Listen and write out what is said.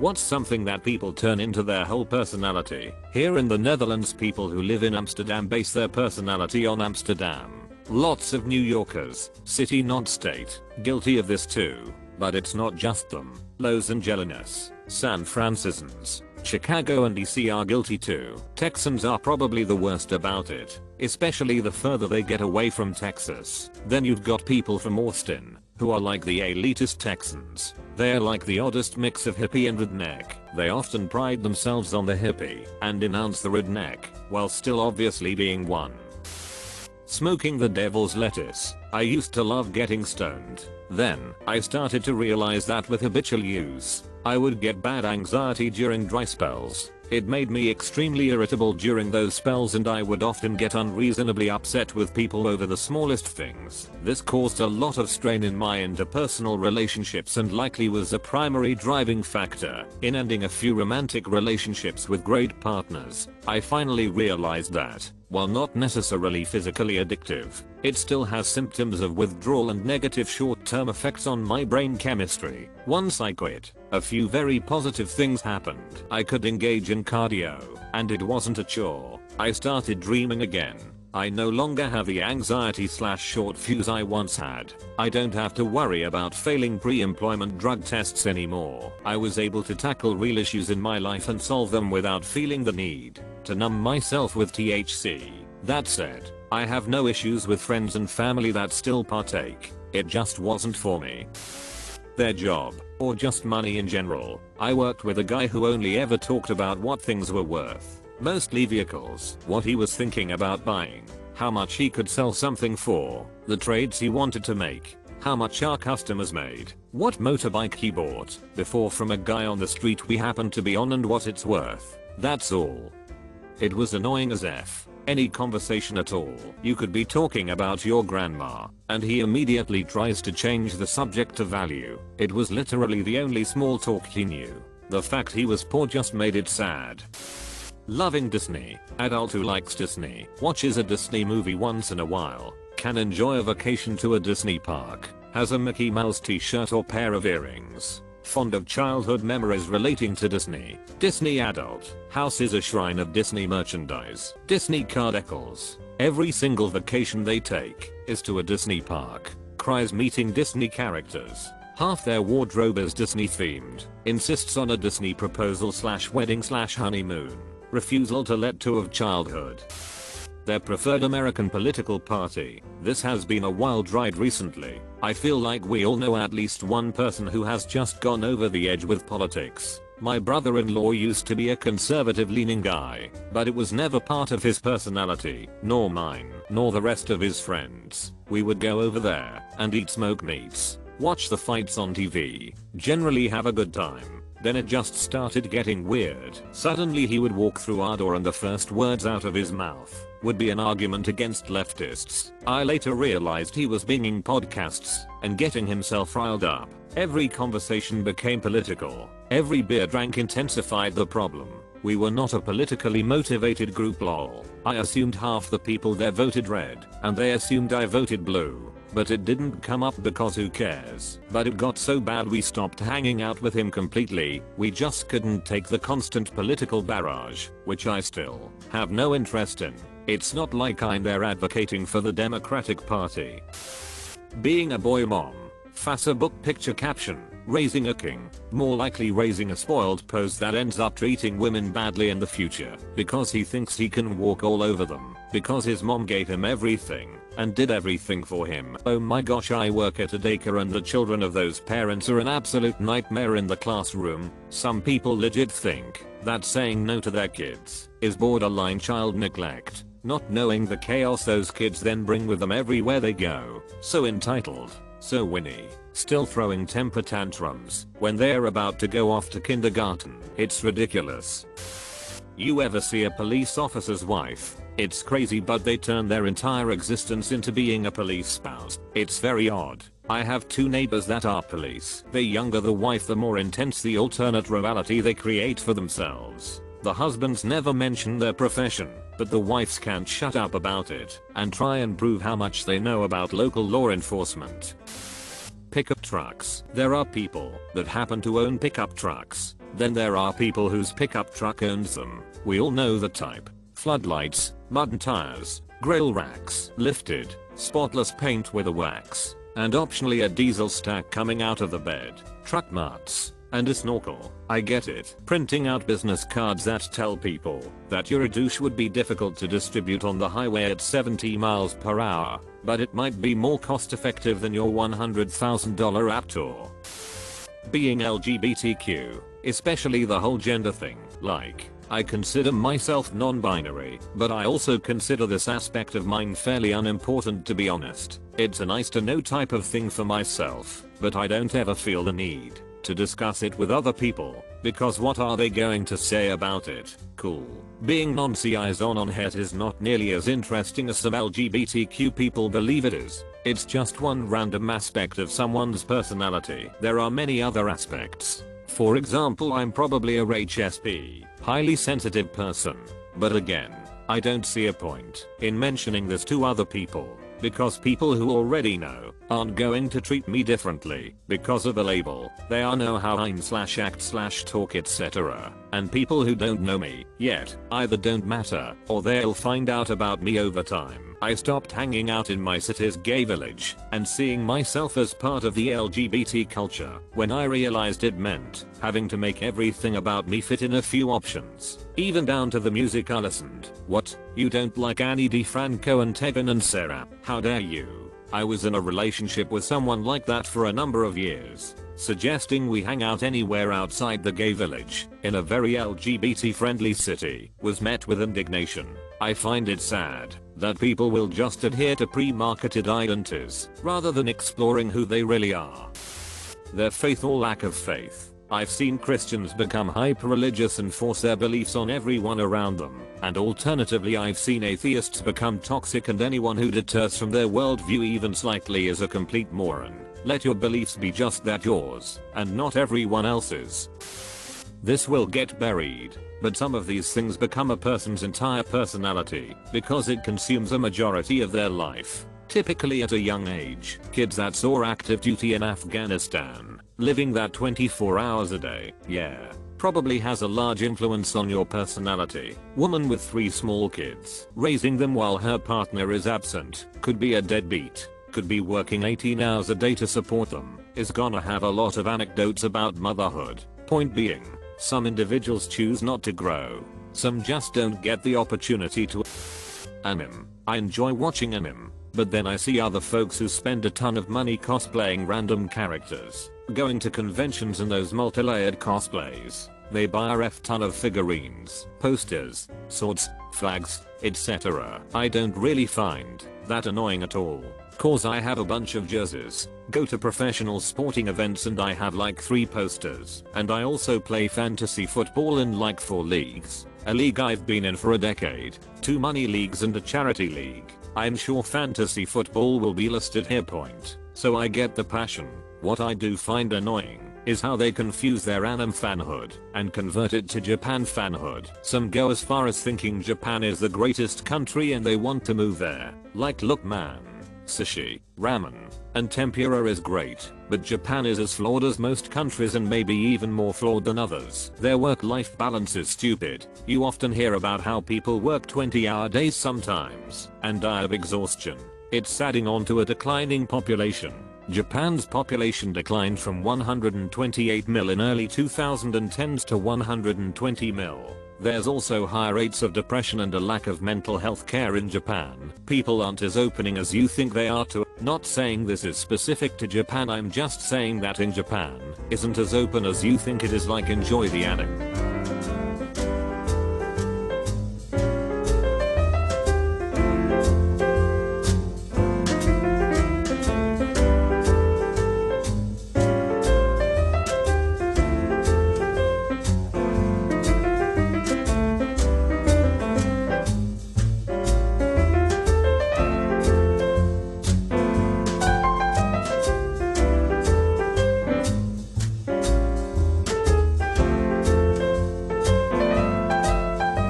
What's something that people turn into their whole personality? Here in the Netherlands, people who live in Amsterdam base their personality on Amsterdam. Lots of New Yorkers, city not state, guilty of this too. But it's not just them. Los Angeles, San Franciscans, Chicago and DC are guilty too. Texans are probably the worst about it, especially the further they get away from Texas. Then you've got people from Austin, who are like the elitist Texans. They're like the oddest mix of hippie and redneck. They often pride themselves on the hippie and denounce the redneck, while still obviously being one. Smoking the devil's lettuce. I used to love getting stoned. Then, I started to realize that with habitual use, I would get bad anxiety during dry spells. It made me extremely irritable during those spells and I would often get unreasonably upset with people over the smallest things. This caused a lot of strain in my interpersonal relationships and likely was a primary driving factor in ending a few romantic relationships with great partners. I finally realized that, while not necessarily physically addictive, it still has symptoms of withdrawal and negative short-term effects on my brain chemistry. Once I quit, a few very positive things happened. I could engage in cardio, and it wasn't a chore. I started dreaming again. I no longer have the anxiety/short fuse I once had. I don't have to worry about failing pre-employment drug tests anymore. I was able to tackle real issues in my life and solve them without feeling the need to numb myself with THC. That said, I have no issues with friends and family that still partake. It just wasn't for me. Their job, or just money in general. I worked with a guy who only ever talked about what things were worth. Mostly vehicles, what he was thinking about buying, how much he could sell something for, the trades he wanted to make, how much our customers made, what motorbike he bought before from a guy on the street we happened to be on and what it's worth. That's all. It was annoying as F. Any conversation at all. You could be talking about your grandma, and he immediately tries to change the subject to value. It was literally the only small talk he knew. The fact he was poor just made it sad. Loving Disney. Adult who likes Disney, watches a Disney movie once in a while, can enjoy a vacation to a Disney park, has a Mickey Mouse t-shirt or pair of earrings. Fond of childhood memories relating to Disney. Disney adult. House is a shrine of Disney merchandise. Disney car decals. Every single vacation they take is to a Disney park. Cries meeting Disney characters. Half their wardrobe is Disney themed. Insists on a Disney proposal/wedding/honeymoon. Refusal to let go of childhood. Their preferred American political party. This has been a wild ride recently. I feel like we all know at least one person who has just gone over the edge with politics. My brother-in-law used to be a conservative-leaning guy, but it was never part of his personality, nor mine, nor the rest of his friends. We would go over there and eat smoked meats, watch the fights on TV, generally have a good time. Then it just started getting weird. Suddenly he would walk through our door and the first words out of his mouth would be an argument against leftists. I later realized he was binging podcasts and getting himself riled up. Every conversation became political. Every beer drank intensified the problem. We were not a politically motivated group lol. I assumed half the people there voted red, and they assumed I voted blue. But it didn't come up because who cares. But it got so bad we stopped hanging out with him completely. We just couldn't take the constant political barrage, which I still have no interest in. It's not like I'm there advocating for the Democratic Party. Being a boy mom. Facebook picture caption. Raising a king. More likely raising a spoiled pose that ends up treating women badly in the future because he thinks he can walk all over them because his mom gave him everything and did everything for him. Oh my gosh, I work at a daycare and the children of those parents are an absolute nightmare in the classroom. Some people legit think that saying no to their kids is borderline child neglect, not knowing the chaos those kids then bring with them everywhere they go. So entitled, so whiny, still throwing temper tantrums when they're about to go off to kindergarten. It's ridiculous. You ever see a police officer's wife? It's crazy, but they turn their entire existence into being a police spouse. It's very odd. I have two neighbors that are police. The younger the wife, the more intense the alternate reality they create for themselves. The husbands never mention their profession, but the wives can't shut up about it and try and prove how much they know about local law enforcement. Pickup trucks. There are people that happen to own pickup trucks Then there are people whose pickup truck owns them. We all know the type. Floodlights, mud tires, grill racks, lifted, spotless paint with a wax, and optionally a diesel stack coming out of the bed, truck mats, and a snorkel. I get it. Printing out business cards that tell people that you're a douche would be difficult to distribute on the highway at 70 miles per hour, but it might be more cost effective than your $100,000 app tour. Being LGBTQ, especially the whole gender thing, like, I consider myself non-binary, but I also consider this aspect of mine fairly unimportant, to be honest. It's a nice to know type of thing for myself, but I don't ever feel the need to discuss it with other people, because what are they going to say about it? Cool. Being non-CI's on het is not nearly as interesting as some LGBTQ people believe it is. It's just one random aspect of someone's personality. There are many other aspects. For example, I'm probably a HSP, highly sensitive person. But again, I don't see a point in mentioning this to other people, because people who already know aren't going to treat me differently because of a label. They are know how I'm /act/ talk etc. And people who don't know me yet either don't matter or they'll find out about me over time. I stopped hanging out in my city's gay village and seeing myself as part of the LGBT culture when I realized it meant having to make everything about me fit in a few options, even down to the music I listened. What? You don't like Annie DiFranco and Tevin and Sarah? How dare you? I was in a relationship with someone like that for a number of years. Suggesting we hang out anywhere outside the gay village in a very LGBT friendly city was met with indignation. I find it sad that people will just adhere to pre-marketed identities rather than exploring who they really are. Their faith or lack of faith. I've seen Christians become hyper-religious and force their beliefs on everyone around them, and alternatively I've seen atheists become toxic and anyone who deters from their worldview even slightly is a complete moron. Let your beliefs be just that, yours, and not everyone else's. This will get buried, but some of these things become a person's entire personality because it consumes a majority of their life. Typically at a young age, kids that saw active duty in Afghanistan, living that 24 hours a day, probably has a large influence on your personality. Woman with 3 small kids, raising them while her partner is absent, could be a deadbeat, could be working 18 hours a day to support them, is gonna have a lot of anecdotes about motherhood. Point being, some individuals choose not to grow, some just don't get the opportunity to. Anime. I enjoy watching anime. But then I see other folks who spend a ton of money cosplaying random characters, going to conventions and those multi-layered cosplays. They buy a ton of figurines, posters, swords, flags, etc. I don't really find that annoying at all, cause I have a bunch of jerseys, go to professional sporting events and I have like 3 posters, and I also play fantasy football in like 4 leagues, a league I've been in for a decade, 2 money leagues and a charity league. I'm sure fantasy football will be listed here. So I get the passion. What I do find annoying is how they confuse their anime fanhood and convert it to Japan fanhood. Some go as far as thinking Japan is the greatest country and they want to move there. Like, look man, sushi, ramen, and tempura is great, but Japan is as flawed as most countries and maybe even more flawed than others. Their work-life balance is stupid. You often hear about how people work 20-hour days sometimes and die of exhaustion. It's adding on to a declining population. Japan's population declined from 128 mil in early 2010s to 120 mil. There's also higher rates of depression and a lack of mental health care in Japan. People aren't as opening as you think they are to. Not saying this is specific to Japan, I'm just saying that in Japan isn't as open as you think it is. Like, enjoy the anime.